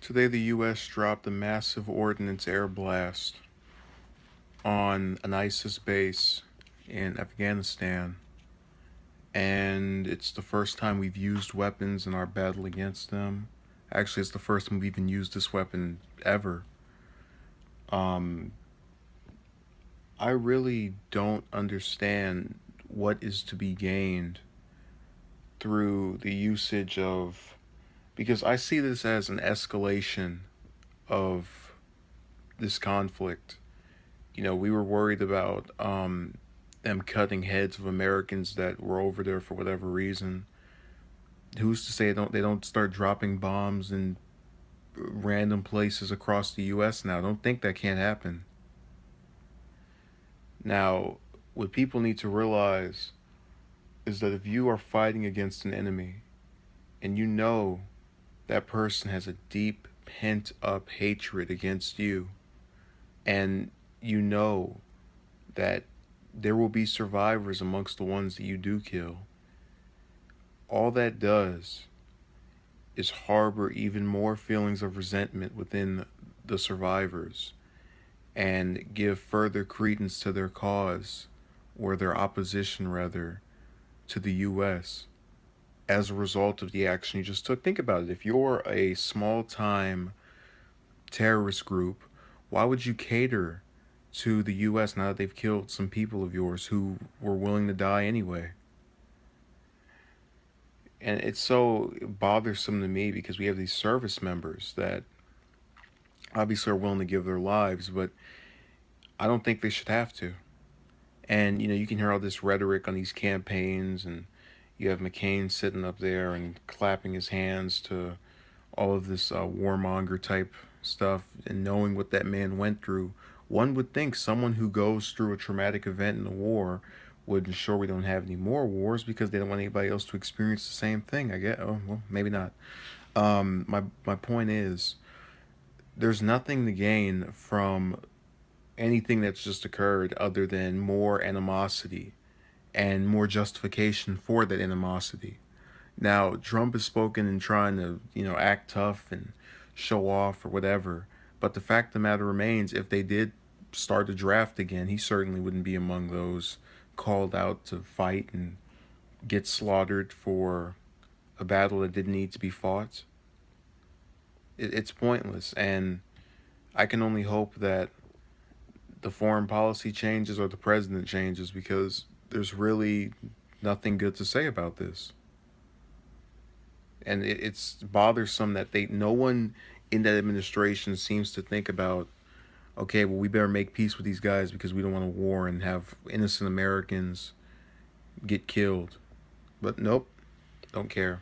Today, the U.S. dropped a massive ordnance air blast on an ISIS base in Afghanistan, and it's the first time we've used weapons in our battle against them. Actually, it's the first time we've even used this weapon ever. Um, I really don't understand what is to be gained through the usage of, because I see this as an escalation of this conflict. We were worried about them cutting heads of Americans that were over there for whatever reason. Who's to say they don't start dropping bombs in random places across the U.S. now? Don't think that can't happen. Now, what people need to realize is that if you are fighting against an enemy and you know that person has a deep pent up hatred against you, and you know that there will be survivors amongst the ones that you do kill, all that does is harbor even more feelings of resentment within the survivors and give further credence to their cause, or their opposition rather, to the US as a result of the action you just took. Think about it. If you're a small time terrorist group, why would you cater to the US now that they've killed some people of yours who were willing to die anyway? And it's so bothersome to me because we have these service members that obviously are willing to give their lives, but I don't think they should have to. And you can hear all this rhetoric on these campaigns, and you have McCain sitting up there and clapping his hands to all of this warmonger type stuff, and knowing what that man went through. One would think someone who goes through a traumatic event in a war would ensure we don't have any more wars because they don't want anybody else to experience the same thing. I guess. Oh well, maybe not. My point is, there's nothing to gain from anything that's just occurred other than more animosity and more justification for that animosity. Now, Trump has spoken and trying to, act tough and show off or whatever. But the fact of the matter remains, if they did start the draft again, he certainly wouldn't be among those called out to fight and get slaughtered for a battle that didn't need to be fought. It's pointless. And I can only hope that the foreign policy changes or the president changes, because there's really nothing good to say about this. And it's bothersome that no one in that administration seems to think about, okay, well, we better make peace with these guys because we don't want a war and have innocent Americans get killed. But nope, don't care.